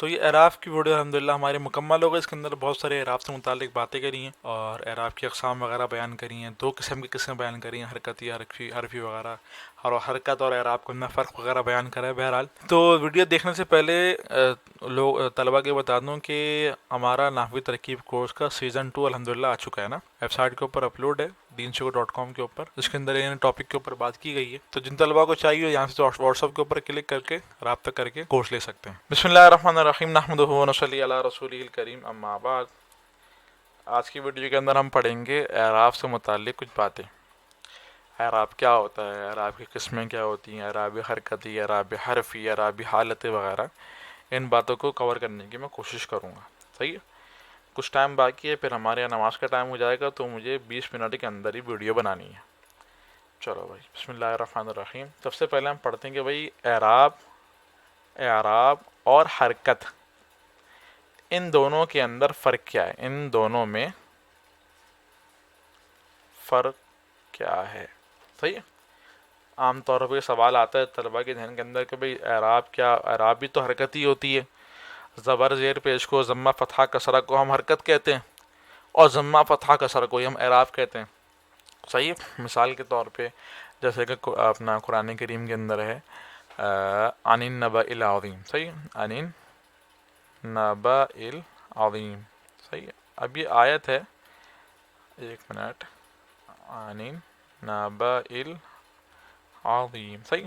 تو یہ اعراف کی ویڈیو الحمدللہ ہماری مکمل ہو گئی. اس کے اندر بہت سارے اعراف سے متعلق باتیں کری ہیں اور اعراف کی اقسام وغیرہ بیان کری ہیں. دو قسم کی قسمیں بیان کری ہیں، حرکتی، حرفی وغیرہ، اور حرکت اور اعراب کے اندر فرق وغیرہ بیان کرا ہے. بہرحال تو ویڈیو دیکھنے سے پہلے لوگ طلباء کے بتا دوں کہ ہمارا نحوی ترکیب کورس کا سیزن 2 الحمدللہ آ چکا ہے نا، ویب سائٹ کے اوپر اپلوڈ ہے deensugar.com کے اوپر، جس کے اندر ٹاپک کے اوپر بات کی گئی ہے. تو جن طلباء کو چاہیے یہاں سے واٹس ایپ کے اوپر کلک کر کے رابطہ کر کے کورس لے سکتے ہیں. بسم اللہ الرحمن الرحیم، نحمدہ و نصلی علی رسولہ الکریم، اما بعد. آج کی ویڈیو کے اندر ہم پڑھیں گے اعراب سے متعلق کچھ باتیں. اعراب کیا ہوتا ہے، اعراب کی قسمیں کیا ہوتی ہیں، اعراب حرکتی، اعراب حرفی، اعراب حالت وغیرہ. ان باتوں کو کور کرنے کی میں کوشش کروں گا. صحیح ہے. کچھ ٹائم باقی ہے، پھر ہمارے یہاں نماز کا ٹائم ہو جائے گا، تو مجھے 20 منٹ کے اندر ہی ویڈیو بنانی ہے. چلو بھائی، بسم اللہ الرحمن الرحیم. سب سے پہلے ہم پڑھتے ہیں کہ بھائی اعراب اور حرکت، ان دونوں کے اندر فرق کیا ہے، ان دونوں میں فرق کیا ہے. صحیح ہے. عام طور پہ سوال آتا ہے طلباء کے ذہن کے اندر کہ بھائی اعراب کیا، اعراب بھی تو حرکت ہی ہوتی ہے. زبر زیر پیش کو، ضمہ فتحہ کسرہ کو ہم حرکت کہتے ہیں، اور ضمہ فتحہ کسرہ کو ہی ہم اعراب کہتے ہیں. صحیح ہے. مثال کے طور پہ جیسے کہ اپنا قرآن کریم کے اندر ہے عن النبأ العظیم. صحیح ہے. عن النبأ العظیم. صحیح ہے. اب یہ آیت ہے، ایک منٹ. عن النبأ العظیم. صحیح.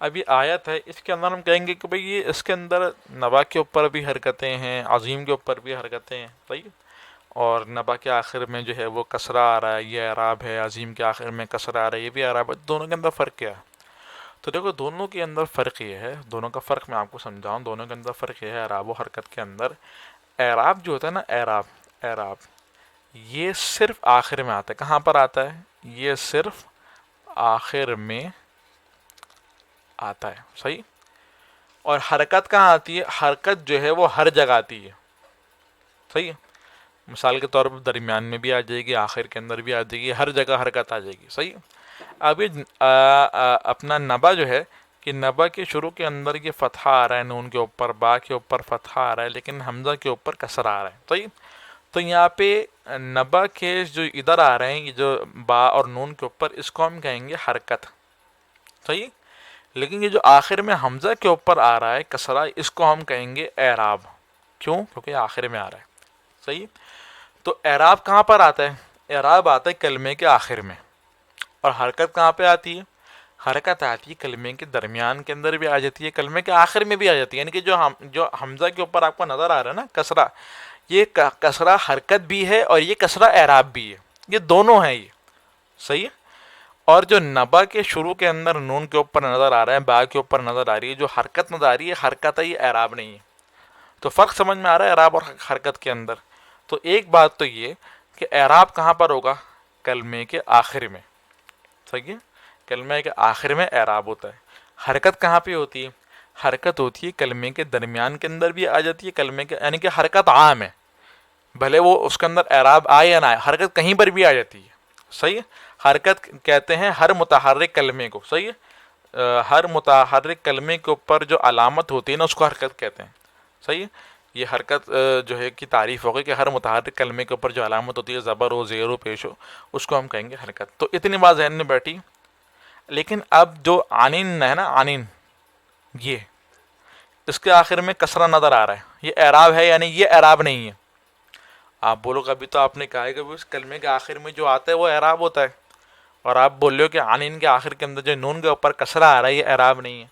اب یہ آیت ہے، اس کے اندر ہم کہیں گے کہ بھئی یہ اس کے اندر نبا کے اوپر بھی حرکتیں ہیں، عظیم کے اوپر بھی حرکتیں ہیں. صحیح. اور نبا کے آخر میں جو ہے وہ کسرہ آ رہا ہے، یہ اعراب ہے. عظیم کے آخر میں کسرہ آ رہا ہے، یہ بھی اعراب ہے. دونوں کے اندر فرق کیا ہے؟ تو دیکھو، دونوں کے اندر فرق یہ ہے، دونوں کا فرق میں آپ کو سمجھاؤں. دونوں کے اندر فرق یہ ہے اعراب و حرکت کے اندر. اعراب جو ہوتا ہے نا، اعراب یہ صرف آخر میں آتا ہے. کہاں پر آتا ہے؟ یہ صرف آخر میں آتا ہے. صحیح. اور حرکت کہاں آتی ہے؟ حرکت جو ہے وہ ہر جگہ آتی ہے. صحیح ہے. مثال کے طور پر درمیان میں بھی آ جائے گی، آخر کے اندر بھی آ جائے گی، ہر جگہ حرکت آ جائے گی. صحیح. اب یہ اپنا نبا جو ہے، کہ نبا کے شروع کے اندر یہ فتحہ آ رہا ہے، نون کے اوپر، با کے اوپر فتحہ آ رہا ہے، لیکن حمزہ کے اوپر کسرہ آ رہا ہے. صحیح. تو یہاں پہ نبا کے جو ادھر آ رہے ہیں، یہ جو با اور نون کے اوپر، اس کو ہم کہیں گے حرکت. صحیح. لیکن یہ جو آخر میں حمزہ کے اوپر آ رہا ہے کسرہ، اس کو ہم کہیں گے اعراب. کیوں؟ کیونکہ آخر میں آ رہا ہے. صحیح. تو اعراب کہاں پر آتا ہے؟ اعراب آتا ہے کلمے کے آخر میں. اور حرکت کہاں پہ آتی ہے؟ حرکت آتی ہے کلمے کے درمیان کے اندر بھی آ جاتی ہے، کلمے کے آخر میں بھی آ جاتی ہے. یعنی کہ جو حمزہ کے اوپر آپ کو نظر آ رہا ہے نا کسرہ، یہ کسرہ حرکت بھی ہے اور یہ کسرہ اعراب بھی ہے. یہ دونوں ہیں یہ. صحیح. اور جو نبا کے شروع کے اندر نون کے اوپر نظر آ رہا ہے، با کے اوپر نظر آ رہی ہے، جو حرکت نظر آ رہی ہے، حرکت ہے، یہ اعراب نہیں ہے. تو فرق سمجھ میں آ رہا ہے اعراب اور حرکت کے اندر. تو ایک بات تو یہ کہ اعراب کہاں پر ہوگا؟ کلمے کے آخر میں. صحیح ہے. کلمے کے آخر میں اعراب ہوتا ہے. حرکت کہاں پہ ہوتی ہے؟ حرکت ہوتی ہے کلمے کے درمیان کے اندر بھی آ جاتی ہے، کلمے کے، یعنی کہ حرکت عام ہے، بھلے وہ اس کے اندر اعراب آئے یا نہ آئے، حرکت کہیں پر بھی آ جاتی ہے. صحیح ہے. حرکت کہتے ہیں ہر متحرک کلمے کو. صحیح ہے. ہر متحرک کلمے کے اوپر جو علامت ہوتی ہے نا، اس کو حرکت کہتے ہیں. صحیح ہے. یہ حرکت جو ہے کی تعریف ہوگی کہ ہر متحرک کلمے کے اوپر جو علامت ہوتی ہے، زبر ہو، زیر ہو، پیش ہو، اس کو ہم کہیں گے حرکت. تو اتنی بات ذہن میں بیٹھی. لیکن اب جو عنین ہے نا، عنین، یہ اس کے آخر میں کسرہ نظر آ رہا ہے، یہ اعراب ہے یعنی یہ اعراب نہیں ہے. آپ بولو گے ابھی تو آپ نے کہا ہے کہ اس کلمے کے آخر میں جو آتا ہے وہ اعراب ہوتا ہے، اور آپ بول رہے ہو کہ عنین کے آخر کے اندر جو نون کے اوپر کسرہ آ رہا ہے، یہ اعراب نہیں ہے.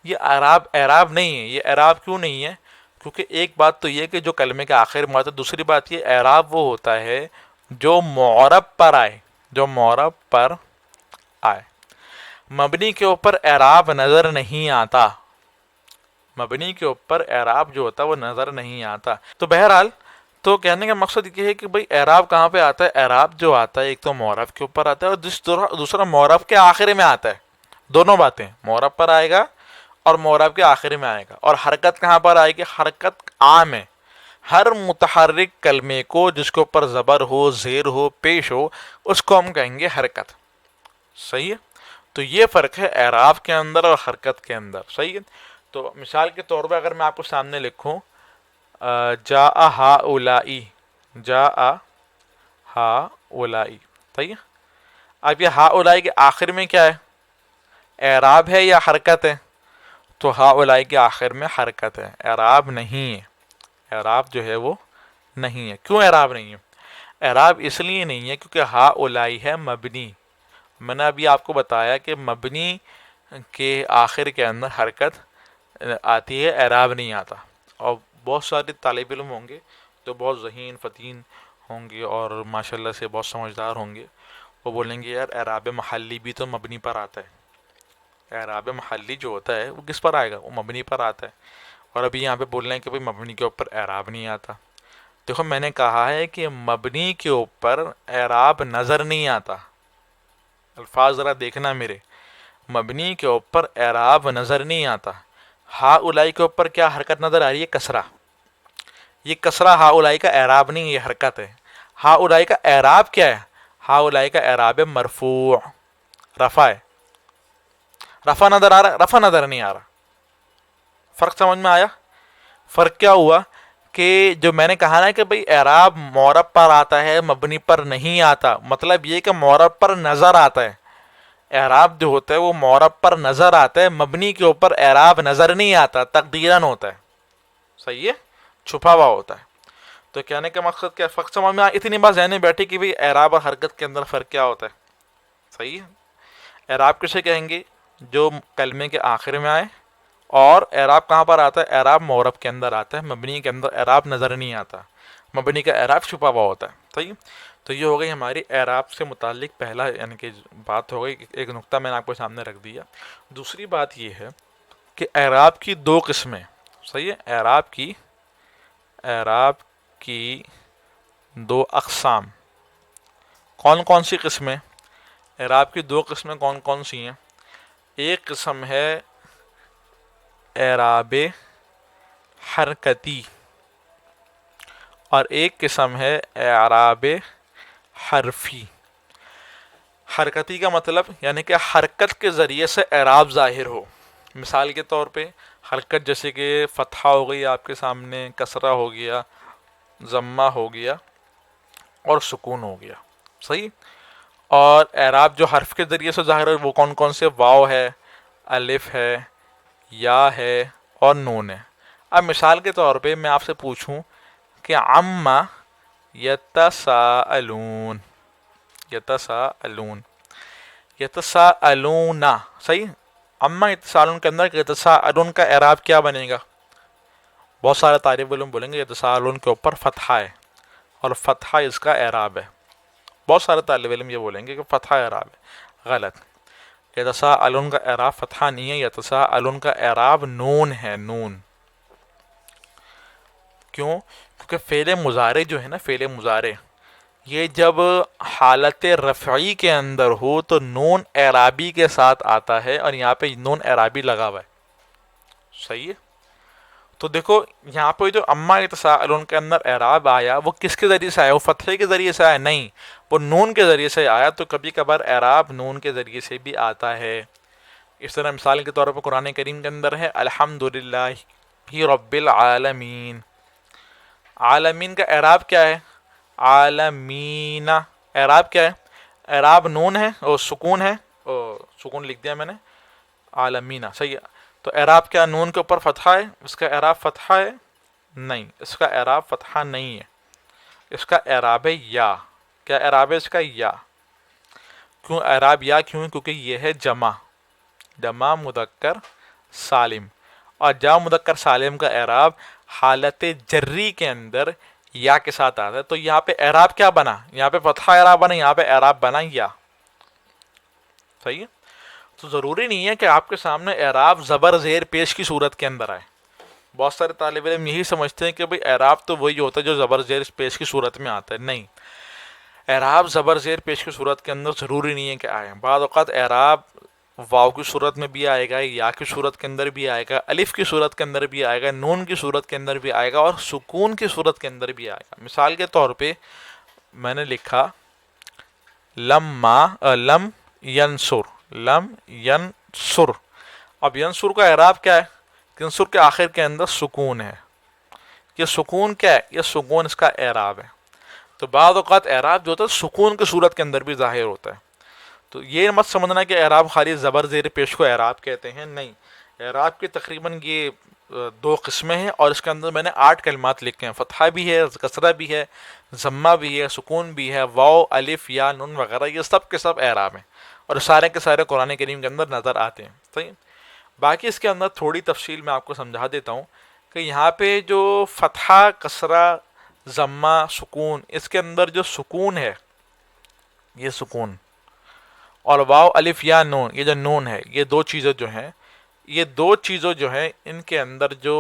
یہ اعراب نہیں ہے. یہ اعراب کیوں نہیں ہے؟ کیونکہ ایک بات تو یہ کہ جو کلمے کے آخر میں آتا ہے، دوسری بات یہ اعراب وہ ہوتا ہے جو معرب پر آئے، جو معرب پر آئے. مبنی کے اوپر اعراب نظر نہیں آتا. مبنی کے اوپر اعراب جو ہوتا ہے وہ نظر نہیں آتا. تو بہرحال، تو کہنے کا مقصد یہ ہے کہ بھئی اعراب کہاں پہ آتا ہے؟ اعراب جو آتا ہے ایک تو معرب کے اوپر آتا ہے، اور دوسرا معرب کے آخر میں آتا ہے. دونوں باتیں، معرب پر آئے گا اور معرب کے آخر میں آئے گا. اور حرکت کہاں پر آئے گی؟ حرکت عام ہے، ہر متحرک کلمے کو جس کے اوپر زبر ہو، زیر ہو، پیش ہو، اس کو ہم کہیں گے حرکت. صحیح ہے. تو یہ فرق ہے اعراب کے اندر اور حرکت کے اندر. صحیح ہے. تو مثال کے طور پہ اگر میں آپ کو سامنے لکھوں جاء ہؤلائی، جاء ہؤلائی، صحیح ہے؟ اب یہ ہؤلائی کے آخر میں کیا ہے؟ اعراب ہے یا حرکت ہے؟ تو ہؤلائی کے آخر میں حرکت ہے، اعراب نہیں ہے، اعراب جو ہے وہ نہیں ہے۔ کیوں اعراب نہیں ہے؟ اعراب اس لیے نہیں ہے کیونکہ ہؤلائی ہے مبنی، میں نے ابھی آپ کو بتایا کہ مبنی کے آخر کے اندر حرکت آتی ہے، اعراب نہیں آتا۔ اور بہت سارے طالب علم ہوں گے جو بہت ذہین فتین ہوں گے اور ماشاءاللہ سے بہت سمجھدار ہوں گے، وہ بولیں گے یار اعراب محلی بھی تو مبنی پر آتا ہے، اعراب محلی جو ہوتا ہے وہ کس پر آئے گا؟ وہ مبنی پر آتا ہے، اور ابھی یہاں پہ بول رہے ہیں کہ بھائی مبنی کے اوپر اعراب نہیں آتا۔ دیکھو میں نے کہا ہے کہ مبنی کے اوپر اعراب نظر نہیں آتا، الفاظ ذرا دیکھنا میرے، مبنی کے اوپر اعراب نظر نہیں آتا۔ ہؤلائی کے اوپر کیا حرکت نظر آ رہی ہے؟ کسرہ، یہ کسرہ ہؤلائی کا اعراب نہیں، یہ حرکت ہے۔ ہؤلائی کا اعراب کیا ہے؟ ہؤلائی کا اعراب مرفوع، رفع ہے۔ رفع نظر آ رہا؟ رفع نظر نہیں آ رہا۔ فرق سمجھ میں آیا؟ فرق کیا ہوا کہ جو میں نے کہا نا کہ بھئی اعراب معرب پر آتا ہے مبنی پر نہیں آتا، مطلب یہ کہ معرب پر نظر آتا ہے، اعراب جو ہوتا ہے وہ معرب پر نظر آتا ہے، مبنی کے اوپر اعراب نظر نہیں آتا، تقدیراً ہوتا ہے، صحیح ہے، چھپا ہوا ہوتا ہے۔ تو کہنے کا مقصد کیا؟ فرق سمجھ میں اتنی بات ذہن میں بیٹھی کہ بھئی اعراب اور حرکت کے اندر فرق کیا ہوتا ہے، صحیح ہے۔ اعراب کسے کہیں گے؟ جو کلمے کے آخر میں آئے، اور اعراب کہاں پر آتا ہے؟ اعراب معرب کے اندر آتا ہے، مبنی کے اندر اعراب نظر نہیں آتا، مبنی کا اعراب چھپا ہوا ہوتا ہے، صحیح۔ تو یہ ہو گئی ہماری اعراب سے متعلق پہلا یعنی کہ بات ہو گئی، ایک نقطہ میں نے آپ کو سامنے رکھ دیا۔ دوسری بات یہ ہے کہ اعراب کی دو قسمیں، صحیح ہے، اعراب کی دو اقسام، کون کون سی قسمیں؟ اعراب کی دو قسمیں کون کون سی ہیں؟ ایک قسم ہے اعراب حرکتی، اور ایک قسم ہے اعراب حرفی۔ حرکتی کا مطلب یعنی کہ حرکت کے ذریعے سے اعراب ظاہر ہو۔ مثال کے طور پہ حرکت جیسے کہ فتحہ ہو گئی آپ کے سامنے، کسرہ ہو گیا، ضمہ ہو گیا، اور سکون ہو گیا، صحیح۔ اور اعراب جو حرف کے ذریعے سے ظاہر ہو وہ کون کون سے؟ واو ہے، الف ہے، یا ہے، اور نون ہے۔ اب مثال کے طور پہ میں آپ سے پوچھوں کہ عما یتساءلون، یتساءلون، یتساءلون، صحیح۔ عما یتساءلون کے اندر یتساءلون کا اعراب کیا بنے گا؟ بہت سارے طالب علم بولیں گے یتساءلون کے اوپر فتحہ ہے، اور فتحہ اس کا اعراب ہے۔ بہت سارے طالب علم یہ بولیں گے کہ فتحہ اعراب ہے، غلط۔ یتساءلون کا اعراب فتحہ نہیں ہے، یتساءلون کا اعراب نون ہے، نون۔ کیوں؟ کیونکہ فعل مضارع جو ہے نا، فعل مضارع یہ جب حالت رفعی کے اندر ہو تو نون اعرابی کے ساتھ آتا ہے، اور یہاں پہ نون اعرابی لگا ہوا ہے، صحیح ہے۔ تو دیکھو یہاں پہ جو اما یتساءلون کے اندر اعراب آیا وہ کس کے ذریعے سے آیا؟ وہ فتحے کے ذریعے سے آیا؟ نہیں، وہ نون کے ذریعے سے آیا۔ تو کبھی کبھار اعراب نون کے ذریعے سے بھی آتا ہے۔ اس طرح مثال کے طور پر قرآن کریم کے اندر ہے الحمدللہ رب العالمین، عالمین کا اعراب کیا ہے؟ عالمین، اعراب کیا ہے؟ اعراب نون ہے اور سکون ہے، سکون لکھ دیا میں نے، عالمین، صحیح ہے۔ تو اعراب کیا نون کے اوپر فتحہ ہے؟ اس کا اعراب فتحہ ہے؟ نہیں، اس کا اعراب فتحہ نہیں ہے، اس کا اعراب ہے یا۔ کیا اعراب ہے اس کا؟ یا۔ کیوں اعراب یا کیوں؟ کیونکہ یہ ہے جمع، جمع مذکر سالم، اور جمع مذکر سالم کا اعراب حالت جری کے اندر یا کے ساتھ آتا ہے۔ تو یہاں پہ اعراب کیا بنا؟ یہاں پہ فتحہ اعراب بنا، یہاں پہ اعراب بنا یا، صحیح ہے۔ تو ضروری نہیں ہے کہ آپ کے سامنے اعراب زبر زیر پیش کی صورت کے اندر آئے۔ بہت سارے طالب علم یہی سمجھتے ہیں کہ بھئی اعراب تو وہی ہوتا ہے جو زبر زیر پیش کی صورت میں آتا ہے، نہیں، اعراب زبر زیر پیش کی صورت کے اندر ضروری نہیں ہے کہ آئے۔ بعض اوقات اعراب واو کی صورت میں بھی آئے گا، یا کی صورت کے اندر بھی آئے گا، الف کی صورت کے اندر بھی آئے گا، نون کی صورت کے اندر بھی آئے گا، اور سکون کی صورت کے اندر بھی آئے گا۔ مثال کے طور پہ میں نے لکھا لم ینصر، لم ینصر، اب ینصر کا اعراب کیا ہے؟ عنصر کے آخر کے اندر سکون ہے. یہ سکون کیا ہے؟ یہ سکون اس کا اعراب ہے. تو بعض اوقات اعراب جو ہوتا ہے سکون کی صورت کے اندر بھی ظاہر ہوتا ہے. تو یہ مت سمجھنا کہ اعراب خالی زبر زیر پیش کو اعراب کہتے ہیں، نہیں. اعراب کی تقریباً یہ دو قسمیں ہیں، اور اس کے اندر میں نے 8 کلمات لکھے ہیں. فتحہ بھی ہے، کسرہ بھی ہے، ضمہ بھی ہے، سکون بھی ہے، واو، الف، یا، نون وغیرہ، یہ سب کے سب اعراب ہیں، اور سارے کے سارے قرآن کریم کے اندر نظر آتے ہیں. صحیح. باقی اس کے اندر تھوڑی تفصیل میں آپ کو سمجھا دیتا ہوں کہ یہاں پہ جو فتحہ، کسرہ، ضمہ، سکون، اس کے اندر جو سکون ہے، یہ سکون، اور واو، الف، یا، نون، یہ جو نون ہے، یہ دو چیزیں جو ہیں، یہ دو چیزوں جو ہیں ان کے اندر جو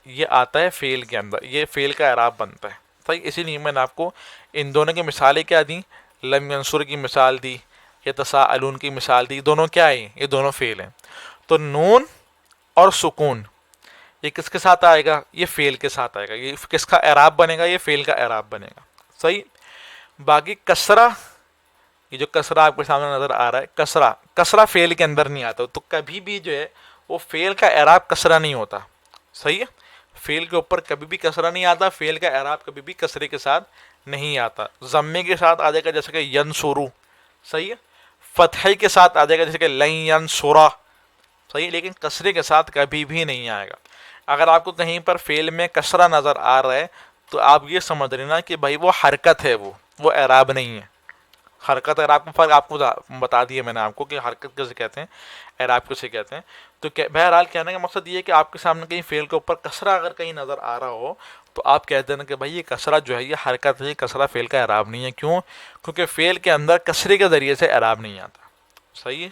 یہ آتا ہے فعل کے اندر، یہ فعل کا اعراب بنتا ہے. صحیح. اسی لیے میں نے آپ کو ان دونوں کی مثالیں کیا دیں؟ لم ینصر کی مثال دی، یتساءلون کی مثال دی. دونوں کیا ہیں؟ یہ دونوں فعل ہیں. تو نون اور سکون یہ کس کے ساتھ آئے گا؟ یہ فعل کے ساتھ آئے گا. یہ کس کا اعراب بنے گا؟ یہ فعل کا اعراب بنے گا. صحیح. باقی کسرہ، یہ جو کسرہ آپ کے سامنے نظر آ رہا ہے، کسرہ فعل کے اندر نہیں آتا. تو کبھی بھی جو ہے وہ فعل کا اعراب کسرہ نہیں ہوتا. صحیح ہے. فعل کے اوپر کبھی بھی کسرہ نہیں آتا، فعل کا اعراب کبھی بھی کسرے کے ساتھ نہیں آتا. ضمے کے ساتھ آ جائے گا جیسے کہ ینصرو. صحیح ہے. فتحے کے ساتھ آ جائے گا جیسے کہ لن ینصرا. صحیح. لیکن کسرے کے ساتھ کبھی بھی نہیں آئے گا. اگر آپ کو کہیں پر فعل میں کسرہ نظر آ رہا ہے تو آپ یہ سمجھ لینا کہ بھائی وہ حرکت ہے، وہ اعراب نہیں ہے. حرکت اعراب کا فرق آپ کو بتا دیا میں نے آپ کو کہ حرکت کسے کہتے ہیں، اعراب کسے کہتے ہیں. تو بہرحال کہنے کا مقصد یہ ہے کہ آپ کے سامنے کہیں فعل کے اوپر کسرہ اگر کہیں نظر آ رہا ہو تو آپ کہہ دینا کہ بھائی یہ کسرہ جو ہے یہ حرکت ہے، یہ کسرہ فعل کا اعراب نہیں ہے. کیوں؟ کیونکہ فعل کے اندر کسرے کے ذریعے سے اعراب نہیں آتا. صحیح ہے.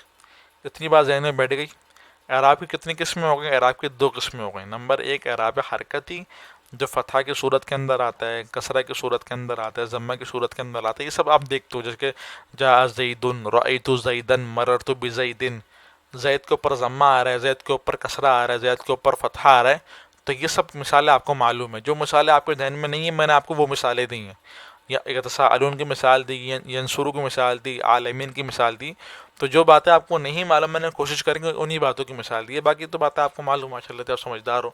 اتنی بات ذہن میں بیٹھ گئی. اعراب کی کتنی قسمیں ہو گئی؟ اعراب کی 2 قسمیں ہو گئیں. نمبر 1 اعراب حرکتی، جو فتحہ کی صورت کے اندر آتا ہے، کسرہ کی صورت کے اندر آتا ہے، ضمہ کی صورت کے اندر آتا ہے. یہ سب آپ دیکھتے ہو، جیسے کہ جاء زید، رأیت زیدا، مررت بزید. زید کے اوپر ضمہ آ رہا ہے، زید کے اوپر کسرہ آ رہا ہے، زید کے اوپر فتحہ آ رہا ہے. تو یہ سب مثالیں آپ کو معلوم ہیں. جو مثالیں آپ کے ذہن میں نہیں ہیں میں نے آپ کو وہ مثالیں دی ہیں. یا یتساءلون کی مثال دی، ینصرو کی مثال دی، عالمین کی مثال دی. تو جو باتیں آپ کو نہیں معلوم میں نے کوشش کریں گے انہی باتوں کی مثال دی ہے. باقی تو باتیں آپ کو معلوم، ماشاء اللہ آپ سمجھدار ہو،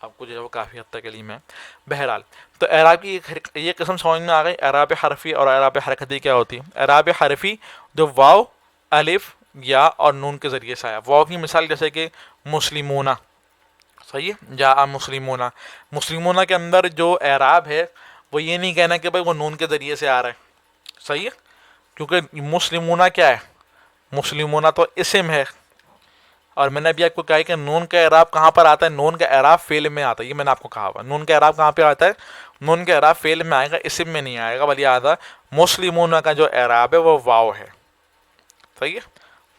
آپ کو جو ہے وہ کافی حد تک علم ہے. بہرحال تو اعراب کی یہ قسم سمجھ میں آ گئی. اعراب حرفی اور اعراب حرکتی کیا ہوتی ہے؟ اعراب حرفی جو واو، الف، یا اور نون کے ذریعے سے آیا. واو کی مثال جیسے کہ مسلمون. صحیح ہے. جاء مسلمون. مسلمون کے اندر جو اعراب ہے وہ یہ نہیں کہنا کہ بھائی وہ نون کے ذریعے سے آ رہا ہے. صحیح ہے. کیونکہ مسلمون کیا ہے؟ مسلمون تو اسم ہے، اور میں نے ابھی آپ کو کہا کہ نون کا اعراب کہاں پر آتا ہے؟ نون کا اعراب فعل میں آتا ہے. یہ میں نے آپ کو کہا ہوا نون کا اعراب کہاں پہ آتا ہے؟ نون کا اعراب فعل میں آئے گا، اسم میں نہیں آئے گا. ولی آدھا مسلمون کا جو اعراب ہے وہ واو ہے. صحیح ہے.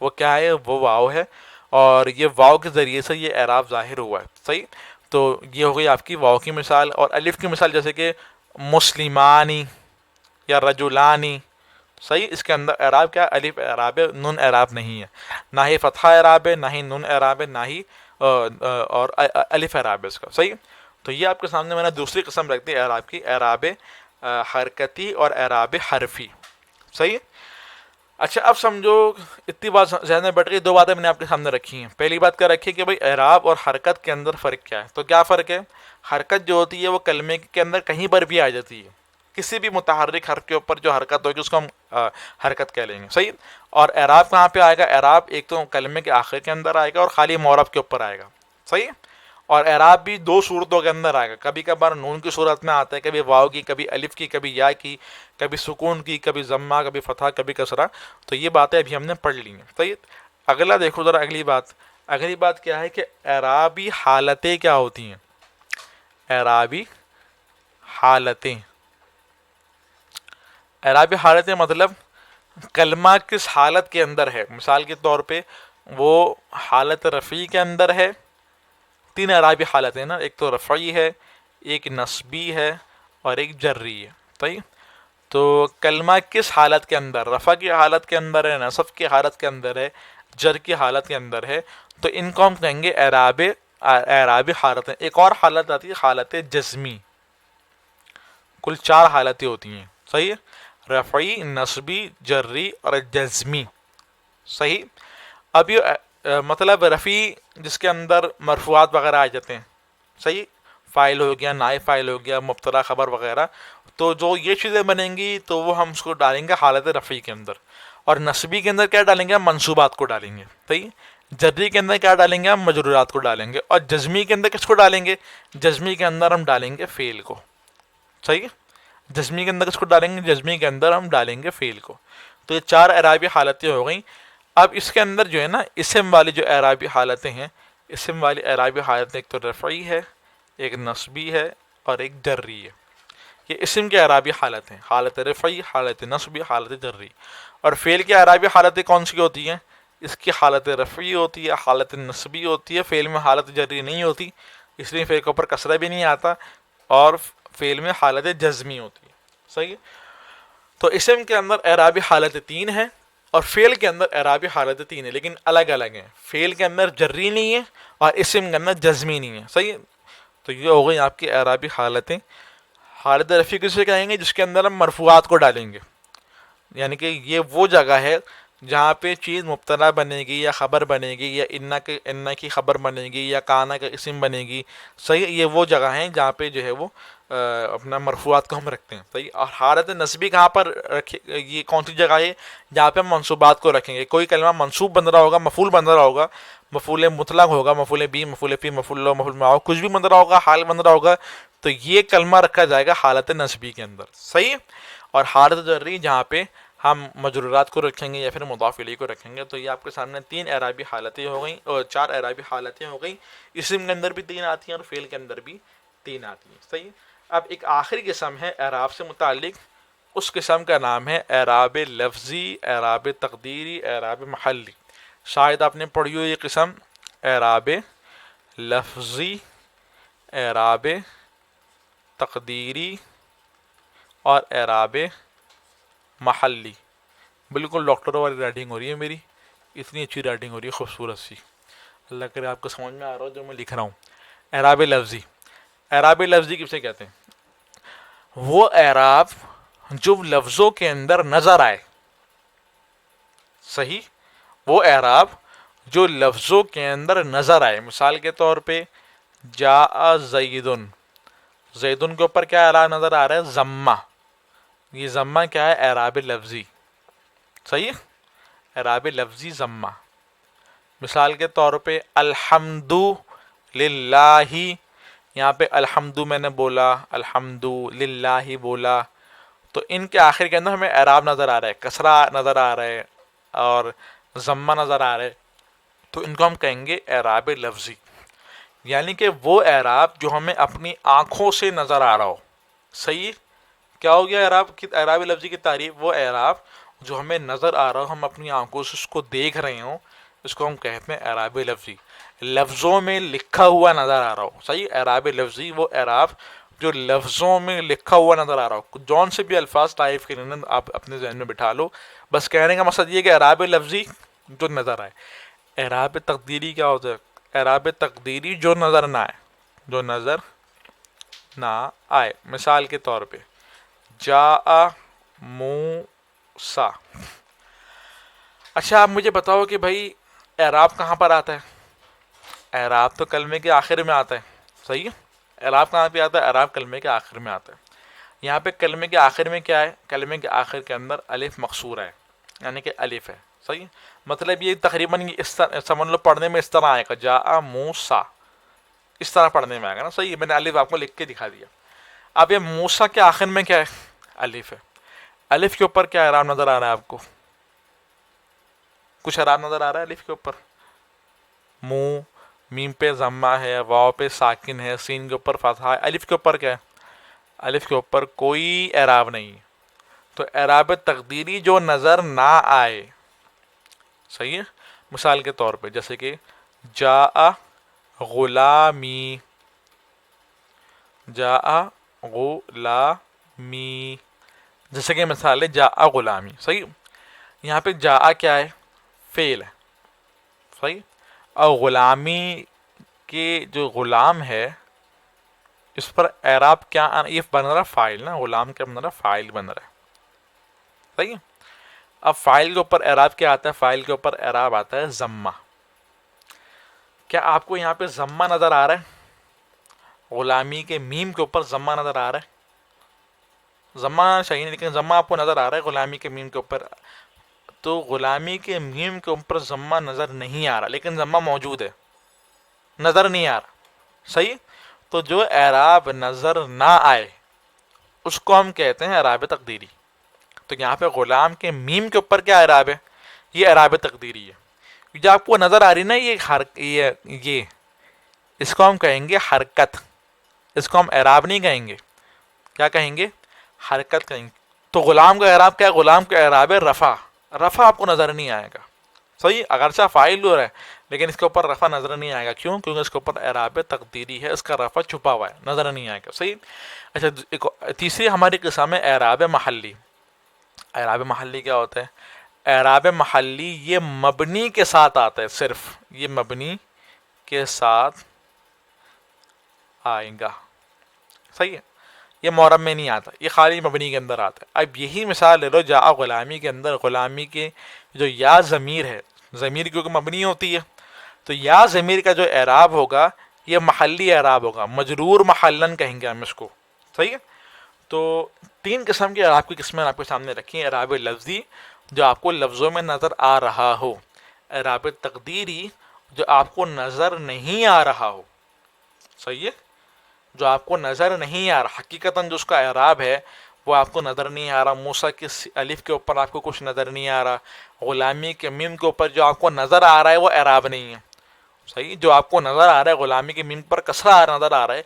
وہ کیا ہے؟ وہ واو ہے، اور یہ واو کے ذریعے سے یہ اعراب ظاہر ہوا ہے. صحیح. تو یہ ہو گئی آپ کی واو کی مثال. اور الف کی مثال جیسے کہ مسلمانی یا رجلانی. صحیح. اس کے اندر اعراب کیا؟ الف اعراب ہے، نون اعراب نہیں ہے. نہ ہی فتحہ اعراب ہے، نہ ہی نون اعراب ہے، نہ ہی اور الف اعراب ہے اس کا. صحیح. تو یہ آپ کے سامنے میں نے دوسری قسم رکھ دی اعراب کی، اعراب حرکتی اور اعراب حرفی. صحیح. اچھا اب سمجھو، اتنی بات ذہن میں بیٹھ گئی. 2 باتیں میں نے آپ کے سامنے رکھی ہیں. پہلی بات کیا رکھی کہ بھائی اعراب اور حرکت کے اندر فرق کیا ہے. تو کیا فرق ہے؟ حرکت جو ہوتی ہے وہ کلمے کے اندر کہیں پر بھی آ جاتی ہے. کسی بھی متحرک حرف کے اوپر جو حرکت ہوگی اس کو ہم حرکت کہہ لیں گے. صحیح. اور اعراب کہاں پہ آئے گا؟ اعراب ایک تو کلمے کے آخر کے اندر آئے گا اور خالی معرب کے اوپر آئے گا. صحیح. اور اعراب بھی 2 صورتوں کے اندر آئے گا. کبھی کبھار نون کی صورت میں آتا ہے، کبھی واو کی، کبھی الف کی، کبھی یا کی، کبھی سکون کی، کبھی ضمہ، کبھی فتحہ، کبھی کسرہ. تو یہ باتیں ابھی ہم نے پڑھ لی ہیں. صحیح. اگلا دیکھو ذرا اگلی بات کیا ہے کہ اعرابی حالتیں کیا ہوتی ہیں؟ اعرابی حالتیں. اعرابی حالتیں مطلب کلمہ کس حالت کے اندر ہے. مثال کے طور پہ وہ حالت رفعی کے اندر ہے. 3 اعرابی حالتیں نا، ایک تو رفعی ہے، ایک نصبی ہے، اور ایک جری ہے. صحیح. تو کلمہ کس حالت کے اندر؟ رفع کی حالت کے اندر ہے، نصب کی حالت کے اندر ہے، جر کی حالت کے اندر ہے. تو ان کو ہم کہیں گے اعرابی حالتیں. ایک اور حالت آتی ہے حالت جزمی. کل 4 حالتیں ہوتی ہیں. صحیح. رفعی، نصبی، جری اور جزمی. صحیح. اب یہ مطلب رفیع جس کے اندر مرفوعات وغیرہ آ جاتے ہیں، صحیح، فائل ہو گیا، نائب فائل ہو گیا، مبتدا خبر وغیرہ، تو جو یہ چیزیں بنیں گی تو وہ ہم اس کو ڈالیں گے حالت رفیع کے اندر. اور نصبی کے اندر کیا ڈالیں گے؟ ہم منصوبات کو ڈالیں گے، صحیح. جری کے اندر کیا ڈالیں گے؟ ہم مجرورات کو ڈالیں گے. اور جزمی کے اندر کس کو ڈالیں گے؟ جزمی کے اندر ہم ڈالیں گے فعل کو، صحیح. جزمی کے اندر کس کو ڈالیں گے؟ جزمی کے اندر ہم ڈالیں گے فعل کو. تو یہ 4 اعرابی حالتیں ہو گئیں. اب اس کے اندر جو ہے نا اسم والی جو اعرابی حالتیں ہیں، اسم والی اعرابی حالتیں ایک تو رفعی ہے، ایک نصبی ہے، اور ایک جری ہے. یہ اسم کی اعرابی حالت ہیں، حالت رفعی، حالت نصبی، حالت جری. اور فعل کی اعرابی حالتیں کون سی ہوتی ہیں؟ اس کی حالت رفعی ہوتی ہے، حالت نصبی ہوتی ہے، فعل میں حالت جری نہیں ہوتی، اس لیے فعل کے اوپر کسرہ بھی نہیں آتا، اور فعل میں حالت جزمی ہوتی ہے، صحیح. تو اسم کے اندر اعرابی حالت 3 ہیں، اور فعل کے اندر اعرابی حالت 3 ہے، لیکن الگ الگ ہیں. فعل کے اندر جری نہیں ہے اور اسم کے اندر جزمی نہیں ہے، صحیح. تو یہ ہو گئی آپ کی اعرابی حالتیں. حالت رفیع کسے کہیں گے؟ جس کے اندر ہم مرفوعات کو ڈالیں گے، یعنی کہ یہ وہ جگہ ہے جہاں پہ چیز مبتدا بنے گی یا خبر بنے گی، یا انا کی خبر بنے گی، یا کانا کا اسم بنے گی، صحیح. یہ وہ جگہ ہیں جہاں پہ جو ہے وہ اپنا مرفوعات کو ہم رکھتے ہیں، صحیح. اور حالت نصبی کہاں پر رکھے؟ یہ کون سی جگہ ہے جہاں پہ ہم منصوبات کو رکھیں گے؟ کوئی کلمہ منصوب بن رہا ہوگا، مفعول بن رہا ہوگا، مفعول مطلق ہوگا، مفعول بھی، مفعول فی، مفعول لو، مفعول معه، کچھ بھی بن رہا ہوگا، حال بن رہا ہوگا، تو یہ کلمہ رکھا جائے گا حالت نصبی کے اندر، صحیح. اور حالت جری جہاں پہ ہم مجرورات کو رکھیں گے یا پھر مضاف الیہ کو رکھیں گے. تو یہ آپ کے سامنے 3 اعرابی حالتیں ہو گئیں، اور 4 اعرابی حالتیں ہو گئیں. اسم کے اندر بھی 3 آتی ہیں اور فعل کے اندر بھی 3 آتی ہیں، صحیح. اب ایک آخری قسم ہے اعراب سے متعلق، اس قسم کا نام ہے اعراب لفظی، اعراب تقدیری، اعراب محلی. شاید آپ نے پڑھی ہو یہ قسم، اعراب لفظی، اعراب تقدیری اور اعراب محلی. بالکل ڈاکٹروں والی رائٹنگ ہو رہی ہے میری، اتنی اچھی رائٹنگ ہو رہی ہے، خوبصورت سی. اللہ کرے آپ کو سمجھ میں آ رہا ہو جو میں لکھ رہا ہوں. اعراب لفظی، اعراب لفظی کسے کہتے ہیں؟ وہ اعراب جو لفظوں کے اندر نظر آئے، صحیح. وہ اعراب جو لفظوں کے اندر نظر آئے. مثال کے طور پہ جاء زیدن، زیدن کے اوپر کیا اعراب نظر آ رہا ہے؟ ضمہ. یہ ضمہ کیا ہے؟ اعراب لفظی، صحیح. اعراب لفظی ضمہ. مثال کے طور پہ الحمد للہ، یہاں پہ الحمد میں نے بولا، الحمد للہ بولا، تو ان کے آخر کے اندر ہمیں اعراب نظر آ رہا ہے، کسرہ نظر آ رہا ہے اور ضمہ نظر آ رہا ہے، تو ان کو ہم کہیں گے اعراب لفظی. یعنی کہ وہ اعراب جو ہمیں اپنی آنکھوں سے نظر آ رہا ہو، صحیح. کیا ہو گیا اعراب لفظی کی تعریف؟ وہ اعراب جو ہمیں نظر آ رہا ہو، ہم اپنی آنکھوں سے اس کو دیکھ رہے ہوں، اس کو ہم کہتے ہیں اعراب لفظی. لفظوں میں لکھا ہوا نظر آ رہا ہو، صحیح. اعراب لفظی وہ اعراب جو لفظوں میں لکھا ہوا نظر آ رہا ہو. جون سے بھی الفاظ ٹائپ کرنے آپ اپنے ذہن میں بٹھا لو، بس کہنے کا مقصد یہ کہ اعراب لفظی جو نظر آئے. اعراب تقدیری کیا ہوتا ہے؟ اعراب تقدیری جو نظر نہ آئے، جو نظر نہ آئے. مثال کے طور پہ جاء موسیٰ. اچھا آپ مجھے بتاؤ کہ بھائی اعراب کہاں پر آتا ہے؟ اعراب تو کلمے کے آخر میں آتا ہے، صحیح ہے. اعراب کہاں پہ آتا ہے؟ اعراب کلمے کے آخر میں آتا ہے. یہاں پہ کلمے کے آخر میں کیا ہے؟ کلمے کے آخر کے اندر الف مقصورہ ہے، یعنی کہ الف ہے، صحیح. مطلب یہ تقریباً اس طرح سمجھ لو، پڑھنے میں اس طرح آئے گا، جاء موسیٰ، اس طرح پڑھنے میں آئے گا نا، صحیح. میں نے الف آپ کو لکھ کے دکھا دیا. اب یہ موسیٰ کے آخر میں کیا ہے؟ الف ہے. الف کے اوپر کیا اعراب نظر آ رہا ہے آپ کو؟ کچھ اعراب نظر آ رہا ہے الف کے اوپر؟ منہ، میم پہ ضمہ ہے، واو پہ ساکن ہے، سین کے اوپر فتحہ ہے. الف کے اوپر کیا ہے؟ الف کے اوپر کوئی اعراب نہیں. تو اعراب تقدیری جو نظر نہ آئے، صحیح ہے. مثال کے طور پہ جیسے کہ جاء غلامی، جاء غلامی، جیسے کہ مثال ہے جاء غلامی، صحیح. یہاں پہ جاء کیا ہے؟ فعل ہے، صحیح. اور غلامی کے جو غلام ہے اس پر اعراب کیا یہ بن رہا؟ فاعل نا. غلام کیا بن رہا؟ فاعل بن رہا ہے، صحیح. اب فاعل کے اوپر اعراب کیا آتا ہے؟ فاعل کے اوپر اعراب آتا ہے ضمہ، کیا آپ کو یہاں پہ ضمہ نظر آ رہا ہے؟ غلامی کے میم کے اوپر ضمہ نظر آ رہا ہے؟ ضمہ صحیح نہیں، لیکن ضمہ آپ کو نظر آ رہا ہے غلامی کے میم کے اوپر؟ تو غلامی کے میم کے اوپر ضمہ نظر نہیں آ رہا، لیکن ضمہ موجود ہے، نظر نہیں آ رہا، صحیح؟ تو جو اعراب نظر نہ آئے اس کو ہم کہتے ہیں اعراب تقدیری۔ تو یہاں پہ غلام کے میم کے اوپر کیا اعراب ہے؟ یہ اعراب تقدیری ہے۔ جو آپ کو نظر آ رہی نا یہ اس کو ہم کہیں گے حرکت، اس کو ہم اعراب نہیں کہیں گے، کیا کہیں گے؟ حرکت کہیں گے۔ تو غلام کا اعراب کیا ہے؟ غلام کا اعراب ہے رفع۔ رفع آپ کو نظر نہیں آئے گا، صحیح؟ اگرچہ فاعل ہو رہا ہے لیکن اس کے اوپر رفع نظر نہیں آئے گا، کیوں؟ کیونکہ اس کے اوپر اعراب تقدیری ہے، اس کا رفع چھپا ہوا ہے، نظر نہیں آئے گا، صحیح؟ اچھا، تیسری ہماری قسم ہے اعراب محلی۔ اعراب محلی کیا ہوتا ہے؟ اعراب محلی یہ مبنی کے ساتھ آتا ہے، صرف یہ مبنی کے ساتھ آئے گا، صحیح ہے؟ یہ معرب میں نہیں آتا، یہ خالی مبنی کے اندر آتا ہے۔ اب یہی مثال لے لو جاء غلامی کے اندر، غلامی کے جو یا ضمیر ہے، ضمیر کیونکہ مبنی ہوتی ہے، تو یا ضمیر کا جو اعراب ہوگا یہ محلی اعراب ہوگا، مجرور محلن کہیں گے ہم اس کو، صحیح ہے؟ تو تین قسم کے اعراب کی قسمیں آپ کے سامنے رکھی ہیں: اعراب لفظی جو آپ کو لفظوں میں نظر آ رہا ہو، اعراب تقدیری جو آپ کو نظر نہیں آ رہا ہو، صحیح ہے؟ جو آپ کو نظر نہیں آ رہا، حقیقتاً جو اس کا اعراب ہے وہ آپ کو نظر نہیں آ رہا۔ موسیٰ کی الف کے اوپر آپ کو کچھ نظر نہیں آ رہا، غلامی کے میم کے اوپر جو آپ کو نظر آ رہا ہے وہ اعراب نہیں ہے، صحیح؟ جو آپ کو نظر آ رہا ہے غلامی کے میم پر کسرہ نظر آ رہا ہے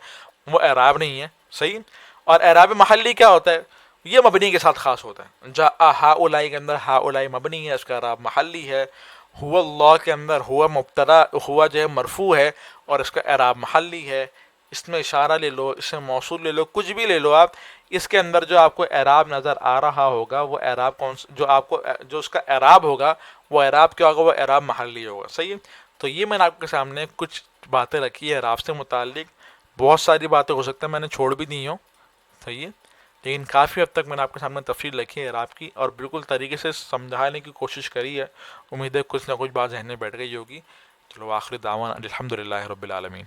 وہ اعراب نہیں ہے، صحیح؟ اور اعراب محلی کیا ہوتا ہے؟ یہ مبنی کے ساتھ خاص ہوتا ہے۔ جاء ہؤلاء کے اندر ہؤلاء مبنی ہے، اس کا اعراب محلی ہے۔ هو اللہ کے اندر ہوا مبتدا، ہوا جو ہے مرفوع ہے اور اس کا اعراب محلی ہے۔ اس میں اشارہ لے لو، اس میں موصول لے لو، کچھ بھی لے لو آپ، اس کے اندر جو آپ کو اعراب نظر آ رہا ہوگا وہ اعراب جو اس کا اعراب ہوگا وہ اعراب کیا ہوگا؟ وہ اعراب محلی ہوگا، صحیح ہے؟ تو یہ میں نے آپ کے سامنے کچھ باتیں رکھی ہے اعراب سے متعلق، بہت ساری باتیں ہو سکتا ہے میں نے چھوڑ بھی دی ہوں، صحیح ہے؟ لیکن کافی حد تک میں نے آپ کے سامنے تفصیل رکھی ہے اعراب کی، اور بالکل طریقے سے سمجھانے کی کوشش کری ہے۔ امید ہے کچھ نہ کچھ بات ذہن میں بیٹھ گئی ہوگی۔ چلو آخری دعوانا الحمدللہ رب العالمین۔